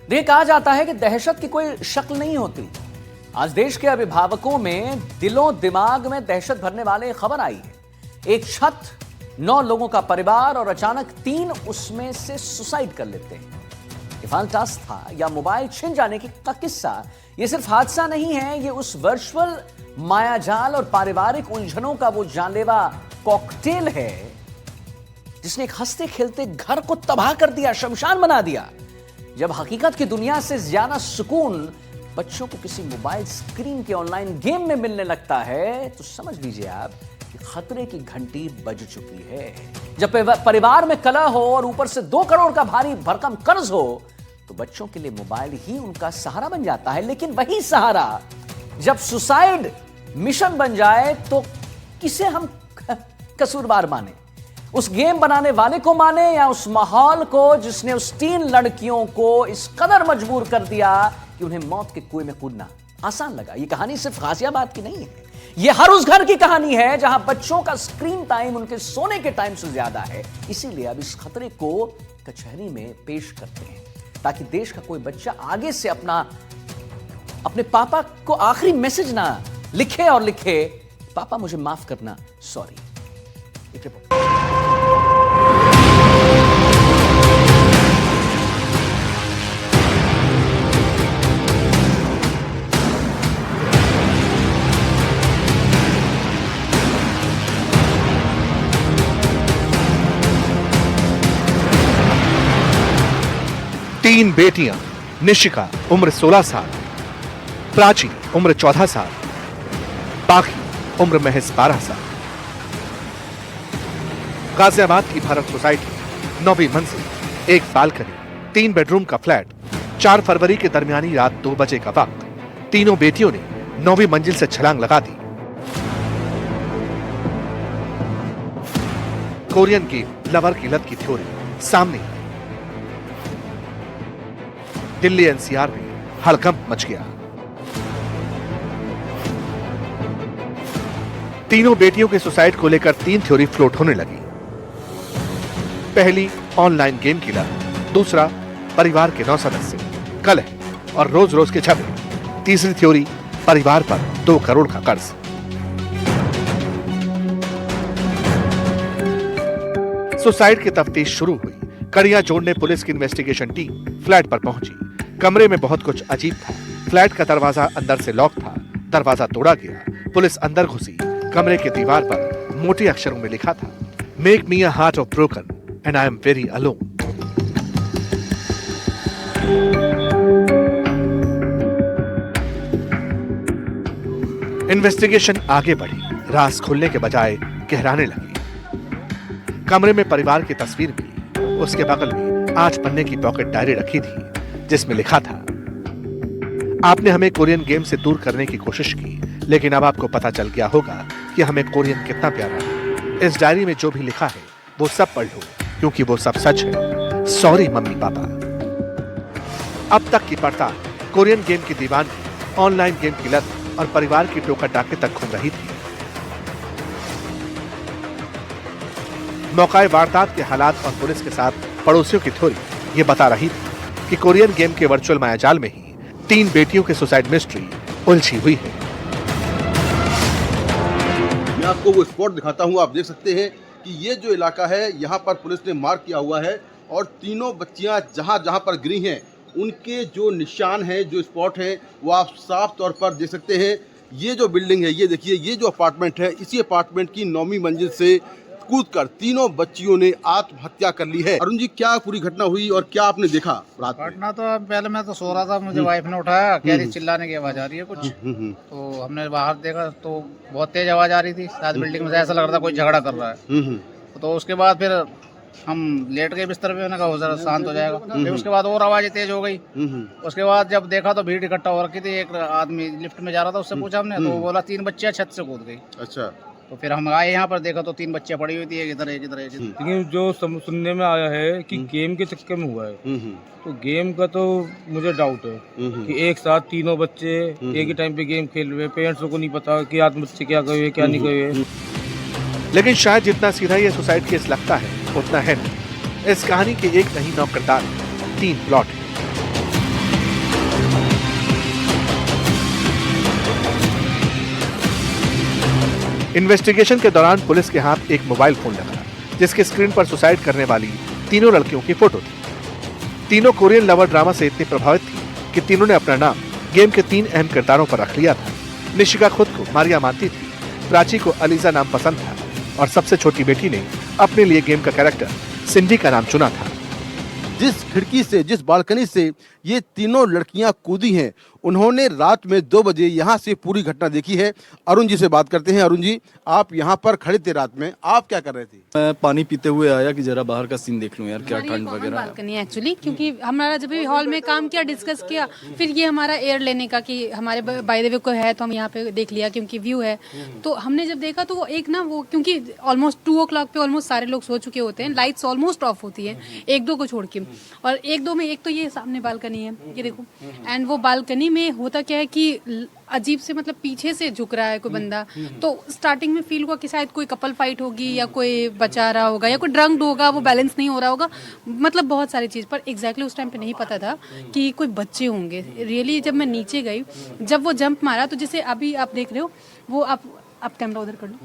देखिए, कहा जाता है कि दहशत की कोई शक्ल नहीं होती। आज देश के अभिभावकों में दिलों दिमाग में दहशत भरने वाले खबर आई है। एक छत, 9 लोगों का परिवार और अचानक 3 उसमें से सुसाइड कर लेते हैं। इरफान टास्क था या मोबाइल छिन जाने का किस्सा, यह सिर्फ हादसा नहीं है, यह उस वर्चुअल मायाजाल और पारिवारिक उलझनों का वो जानलेवा कॉकटेल है जिसने एक हंसते खेलते घर को तबाह कर दिया, शमशान बना दिया। जब हकीकत की दुनिया से ज्यादा सुकून बच्चों को किसी मोबाइल स्क्रीन के ऑनलाइन गेम में मिलने लगता है, तो समझ लीजिए आप कि खतरे की घंटी बज चुकी है। जब परिवार में कलह हो और ऊपर से 2 करोड़ का भारी भरकम कर्ज हो, तो बच्चों के लिए मोबाइल ही उनका सहारा बन जाता है। लेकिन वही सहारा जब सुसाइड मिशन बन जाए, तो किसे हम कसूरवार माने? उस गेम बनाने वाले को माने या उस माहौल को जिसने उस 3 लड़कियों को इस कदर मजबूर कर दिया कि उन्हें मौत के कुएं में कूदना आसान लगा? यह कहानी सिर्फ गाजियाबाद की नहीं है, यह हर उस घर की कहानी है जहां बच्चों का स्क्रीन टाइम उनके सोने के टाइम से ज्यादा है। इसीलिए अब इस खतरे को कचहरी में पेश करते हैं ताकि देश का कोई बच्चा आगे से अपने पापा को आखिरी मैसेज ना लिखे और लिखे, पापा मुझे माफ करना, सॉरी। एक रिपोर्ट। 3 बेटियां, निशिका उम्र 16 साल, प्राची उम्र 14 साल, बाकी उम्र महज 12 साल। गाजियाबाद की भारत सोसाइटी, 9वीं मंजिल, 1 बालकनी, 3 बेडरूम का फ्लैट। 4 फरवरी के दरमियानी रात 2 बजे का वक्त। तीनों बेटियों ने 9वीं मंजिल से छलांग लगा दी। कोरियन गेम लवर की लत की थ्योरी सामने। दिल्ली एनसीआर में हड़कंप मच गया। तीनों बेटियों के सुसाइड को लेकर 3 थ्योरी फ्लोट होने लगी। पहली, ऑनलाइन गेम की लत। दूसरा, परिवार के 9 सदस्य, कलह और रोज रोज के झगड़े। तीसरी थ्योरी, परिवार पर 2 करोड़ का कर्ज। सुसाइड की तफ्तीश शुरू हुई। कड़ियां जोड़ने पुलिस की इन्वेस्टिगेशन टीम फ्लैट पर पहुंची। कमरे में बहुत कुछ अजीब था। फ्लैट का दरवाजा अंदर से लॉक था। दरवाजा तोड़ा गया। पुलिस अंदर घुसी। कमरे के दीवार पर मोटे अक्षरों में लिखा था, make me a heart of broken and I am very alone. Investigation आगे बढ़ी। राज खुलने के बजाय गहराने लगी। कमरे में परिवार की तस्वीर मिली। उसके बगल में 8 पन्ने की पॉकेट डायरी रखी थी जिसमें लिखा था, आपने हमें कोरियन गेम से दूर करने की कोशिश की, लेकिन अब आपको पता चल गया होगा कि हमें कोरियन कितना प्यारा है। इस डायरी में जो भी लिखा है वो सब पढ़ लो, क्योंकि वो सब सच है। Sorry mummy papa. अब तक की पड़ताल कोरियन गेम की दीवानगी, ऑनलाइन गेम की लत और परिवार की टोका टाके तक घूम रही थी। मौकाए वारदात के हालात और पुलिस के साथ पड़ोसियों की थ्योरी ये बता रही थी कि कोरियन गेम के वर्चुअल मायाजाल में ही 3 बेटियों की सुसाइड मिस्ट्री उलझी हुई है। मैं आपको वो स्पॉट दिखाता हूँ। आप देख सकते हैं कि ये जो इलाका है, यहाँ पर पुलिस ने मार्क किया हुआ है और तीनों बच्चियाँ जहाँ जहाँ पर गिरी हैं उनके जो निशान हैं, जो स्पॉट है, वो आप साफ तौर पर देख सकते हैं। ये जो बिल्डिंग है, ये देखिए, ये जो अपार्टमेंट है, इसी अपार्टमेंट की 9वीं मंजिल से कूदकर तीनों बच्चियों ने आत्महत्या कर ली है। अरुण जी, क्या पूरी घटना हुई और क्या आपने देखा रात में? घटना तो पहले मैं तो सो रहा था, मुझे वाइफ ने उठाया, कह रही चिल्लाने की आवाज आ रही है कुछ। तो हमने बाहर देखा तो बहुत तेज आवाज आ रही थी। शायद बिल्डिंग में ऐसा लग रहा था कोई झगड़ा कर रहा है। तो उसके बाद फिर हम लेट गए बिस्तर पे, मैंने कहा हो जरा शांत हो जाएगा। फिर उसके बाद और आवाजें तेज हो गई। उसके बाद जब देखा तो भीड़ इकट्ठा हो रखी थी। एक आदमी लिफ्ट में जा रहा था, उससे पूछा हमने, तो वो बोला 3 बच्चियां छत से कूद गई। अच्छा। तो फिर हम आए यहाँ पर, देखा तो 3 बच्चियां पड़ी हुई थी, एक इधर एक इधर एक इधर। लेकिन जो सुनने में आया है कि गेम के चक्कर में हुआ है, तो गेम का तो मुझे डाउट है कि एक साथ तीनों बच्चे एक ही टाइम पे गेम खेल रहे, पेरेंट्स को नहीं पता कि आज बच्चे क्या कर क्या नहीं कर। लेकिन शायद जितना सीधा ये सुसाइड केस लगता है उतना है नहीं। इस कहानी के एक नहीं 9 किरदार, 3 प्लॉट है। इन्वेस्टिगेशन के दौरान पुलिस के हाथ एक मोबाइल फोन लगा जिसके स्क्रीन पर सुसाइड करने वाली तीनों लड़कियों की फोटो थी। तीनों कोरियन लवर ड्रामा से इतनी प्रभावित थी कि तीनों ने अपना नाम गेम के 3 अहम किरदारों पर रख लिया था। निशिका खुद को मारिया मानती थी, प्राची को अलीजा नाम पसंद था और सबसे छोटी बेटी ने अपने लिए गेम का कैरेक्टर सिंडी का नाम चुना था। जिस खिड़की से, जिस बालकनी से ये तीनों लड़कियां कूदी हैं, उन्होंने रात में 2 बजे यहाँ से पूरी घटना देखी है। अरुण जी से बात करते हैं। अरुण जी, आप यहाँ पर खड़े थे रात में, आप क्या कर रहे थे? मैं पानी पीते हुए आया कि जरा बाहर का सीन देख लूं यार, क्या ठंड वगैरह है। बालकनी एक्चुअली, क्योंकि हमारा जब भी हॉल में काम किया, डिस्कस किया, फिर ये हमारा एयर लेने का कि हमारे बाय द वे को है तो हम यहाँ पे देख लिया क्योंकि व्यू है। तो हमने जब देखा तो वो एक ना वो, क्योंकि ऑलमोस्ट 2 o'clock पे ऑलमोस्ट सारे लोग सो चुके होते हैं, लाइट्स ऑलमोस्ट ऑफ होती है 1-2 को छोड़ के, और 1-2 में एक तो ये सामने बालकनी है, ये देखो, एंड वो बालकनी में होता क्या है कि अजीब से मतलब पीछे से झुक रहा है कोई बंदा। तो स्टार्टिंग में फील हुआ कि शायद कोई कपल फाइट होगी या कोई बचा रहा होगा या कोई ड्रंक्ड होगा, वो बैलेंस नहीं हो रहा होगा, मतलब बहुत सारी चीज़। पर एग्जैक्टली उस टाइम पे नहीं पता था कि कोई बच्चे होंगे। रियली जब मैं नीचे गई, जब वो जंप मारा, तो जैसे अभी आप देख रहे हो वो, आप कैमरा उधर कर लो,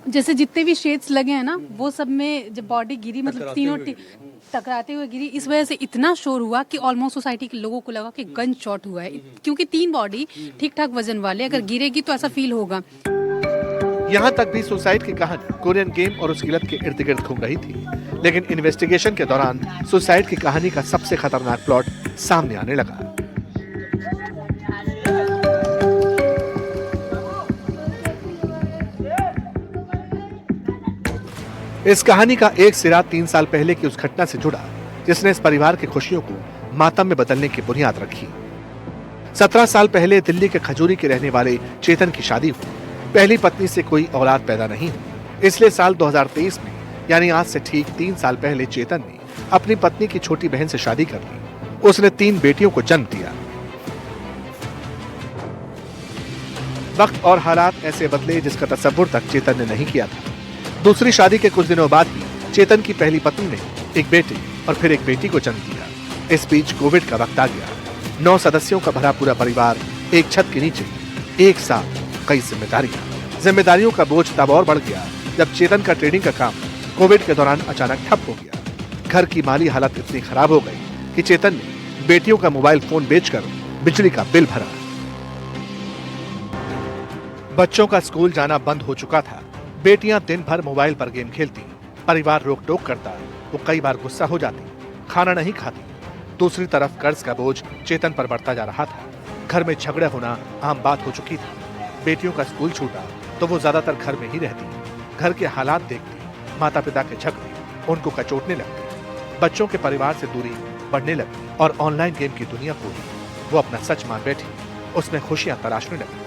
जैसे जितने भी शेड्स लगे हैं ना, वो सब में जब बॉडी गिरी, मतलब तीनों टकराते हुए गिरी, इस वजह से इतना शोर हुआ कि ऑलमोस्ट सोसाइटी के लोगों को लगा कि गन शॉट हुआ है, क्योंकि 3 बॉडी ठीक ठाक वजन वाले अगर गिरेगी तो ऐसा फील होगा। यहाँ तक भी सुसाइड की कहानी कोरियन गेम और उसकी लत के इर्द गिर्द घूम रही थी, लेकिन इन्वेस्टिगेशन के दौरान सुसाइड की कहानी का सबसे खतरनाक प्लॉट सामने आने लगा। इस कहानी का एक सिरा 3 साल पहले की उस घटना से जुड़ा जिसने इस परिवार की खुशियों को मातम में बदलने की बुनियाद रखी। 17 साल पहले दिल्ली के खजूरी के रहने वाले चेतन की शादी हुई। पहली पत्नी से कोई औलाद पैदा नहीं हुई, इसलिए साल 2023 में, यानी आज से ठीक 3 साल पहले, चेतन ने अपनी पत्नी की छोटी बहन से शादी कर ली। उसने 3 बेटियों को जन्म दिया। वक्त और हालात ऐसे बदले जिसका तसव्वुर तक चेतन ने नहीं किया था। दूसरी शादी के कुछ दिनों बाद ही चेतन की पहली पत्नी ने एक बेटे और फिर एक बेटी को जन्म दिया। इस बीच कोविड का वक्त आ गया। 9 सदस्यों का भरा पूरा परिवार एक छत के नीचे, एक साथ कई जिम्मेदारियों का बोझ तब और बढ़ गया जब चेतन का ट्रेडिंग का काम कोविड के दौरान अचानक ठप हो गया। घर की माली हालत इतनी खराब हो गई कि चेतन ने बेटियों का मोबाइल फोन बेचकर बिजली का बिल भरा। बच्चों का स्कूल जाना बंद हो चुका था। बेटियां दिन भर मोबाइल पर गेम खेलती, परिवार रोक टोक करता, वो कई बार गुस्सा हो जाती, खाना नहीं खाती। दूसरी तरफ कर्ज का बोझ चेतन पर बढ़ता जा रहा था। घर में झगड़े होना आम बात हो चुकी थी। बेटियों का स्कूल छूटा तो वो ज्यादातर घर में ही रहती। घर के हालात देखती, माता पिता के झगड़े उनको कचोटने लगते, बच्चों के परिवार से दूरी बढ़ने लगी और ऑनलाइन गेम की दुनिया को वो अपना सच मान बैठी। उसमें खुशियां तलाशने लगी।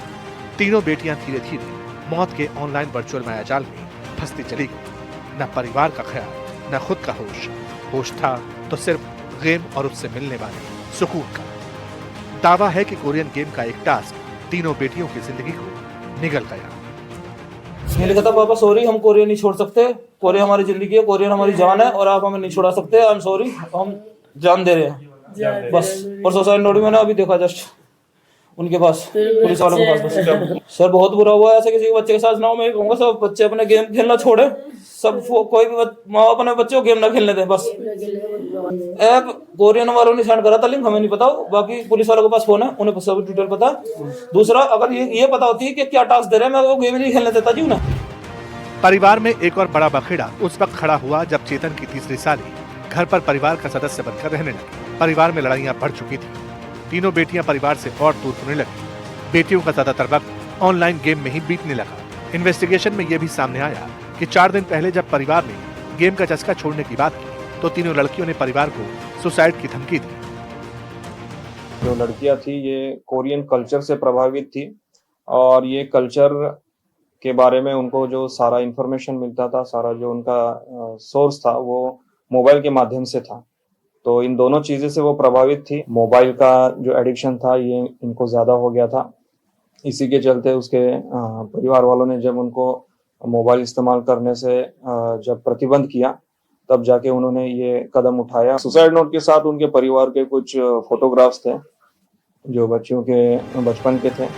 तीनों बेटियां धीरे धीरे मौत के ऑनलाइन वर्चुअल मायाजाल में फंसती चली गई। न परिवार का ख्याल, न खुद का होश था तो सिर्फ गेम और उससे मिलने वाले सुकून का। दावा है कि कोरियन गेम का एक टास्क तीनों बेटियों की जिंदगी को निगल गया। मैंने कहा था पापा सॉरी, हम कोरिया नहीं छोड़ सकते, कोरिया हमारी जिंदगी है, कोरियन हमारी जान है और आप हमें नहीं छोड़ा सकते। आई एम सॉरी, हम जान दे रहे हैं बस। और सुसाइड नोट मैंने अभी देखा जस्ट उनके पास, पुलिस वालों के पास। बस सर बहुत बुरा हुआ, ऐसे किसी के बच्चे के साथ ना हो। मैं कहूँगा सब बच्चे अपने गेम खेलना छोड़े, सब कोई भी माँ बाप अपने बच्चों को गेम ना खेलने दें बस। ऐप कोरियन वालों ने सेंड करा था, लिंक हमें नहीं पता, बाकी पुलिस वालों के पास फोन है, उन्हें सब डिटेल पता। दूसरा, अगर ये पता होती है कि क्या टास्क दे रहे हैं, मैं वो गेम नहीं खेलने देता जी उन्हें। परिवार में एक और बड़ा बखेड़ा उस वक्त खड़ा हुआ जब चेतन की तीसरी साली घर पर परिवार का सदस्य बनकर रहने लगी। परिवार में लड़ाइयां बढ़ चुकी थी। तीनों बेटियां परिवार से और दूर होने लगी। बेटियों का ज्यादातर वक्त ऑनलाइन गेम में ही बीतने लगा। इन्वेस्टिगेशन में यह भी सामने आया कि 4 दिन पहले जब परिवार ने गेम का चस्का छोड़ने की बात की तो तीनों लड़कियों ने परिवार को सुसाइड की धमकी दी। जो लड़कियां थी ये कोरियन कल्चर से प्रभावित थी और ये कल्चर के बारे में उनको जो सारा इंफॉर्मेशन मिलता था, सारा जो उनका सोर्स था वो मोबाइल के माध्यम से था। तो इन दोनों चीजें से वो प्रभावित थी। मोबाइल का जो एडिक्शन था ये इनको ज्यादा हो गया था। इसी के चलते उसके परिवार वालों ने जब उनको मोबाइल इस्तेमाल करने से जब प्रतिबंध किया तब जाके उन्होंने ये कदम उठाया। सुसाइड नोट के साथ उनके परिवार के कुछ फोटोग्राफ्स थे जो बच्चियों के बचपन के थे।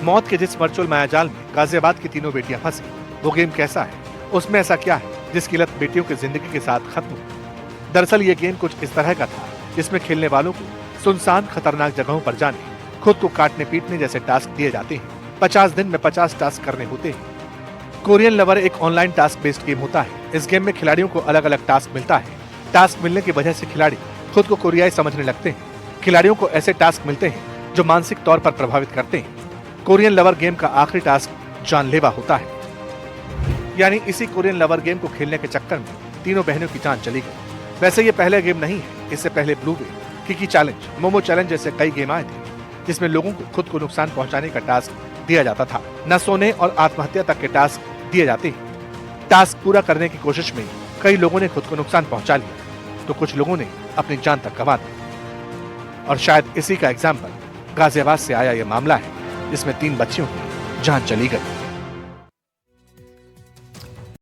मौत के जिस वर्चुअल मायाजाल में गाजियाबाद की तीनों बेटियां फंसी, वो गेम कैसा है, उसमें ऐसा क्या है जिसकी लत बेटियों की जिंदगी के साथ खत्म हुई। दरअसल ये गेम कुछ इस तरह का था जिसमें खेलने वालों को सुनसान खतरनाक जगहों पर जाने, खुद को काटने पीटने जैसे टास्क दिए जाते हैं। 50 दिन में 50 टास्क करने होते हैं। कोरियन लवर एक ऑनलाइन टास्क बेस्ड गेम होता है। इस गेम में खिलाड़ियों को अलग अलग टास्क मिलता है। टास्क मिलने की वजह से खिलाड़ी खुद को कोरियाई समझने लगते हैं। खिलाड़ियों को ऐसे टास्क मिलते हैं जो मानसिक तौर पर प्रभावित करते हैं। कोरियन लवर गेम का आखिरी टास्क जानलेवा होता है। यानी इसी कोरियन लवर गेम को खेलने के चक्कर में तीनों बहनों की जान चली गई। वैसे ये पहला गेम नहीं है। इससे पहले blue whale, Kiki challenge, Momo challenge जैसे कई गेम आए थे जिसमें लोगों को खुद को नुकसान पहुंचाने का टास्क दिया जाता था। न सोने और आत्महत्या तक के टास्क दिए जाते हैं। टास्क पूरा करने की कोशिश में कई लोगों ने खुद को नुकसान पहुंचा लिया, तो कुछ लोगों ने अपनी जान तक गंवा दी। और शायद इसी का एग्जाम्पल गाजियाबाद से आया यह मामला है जिसमें 3 बच्चियों की जान चली गई।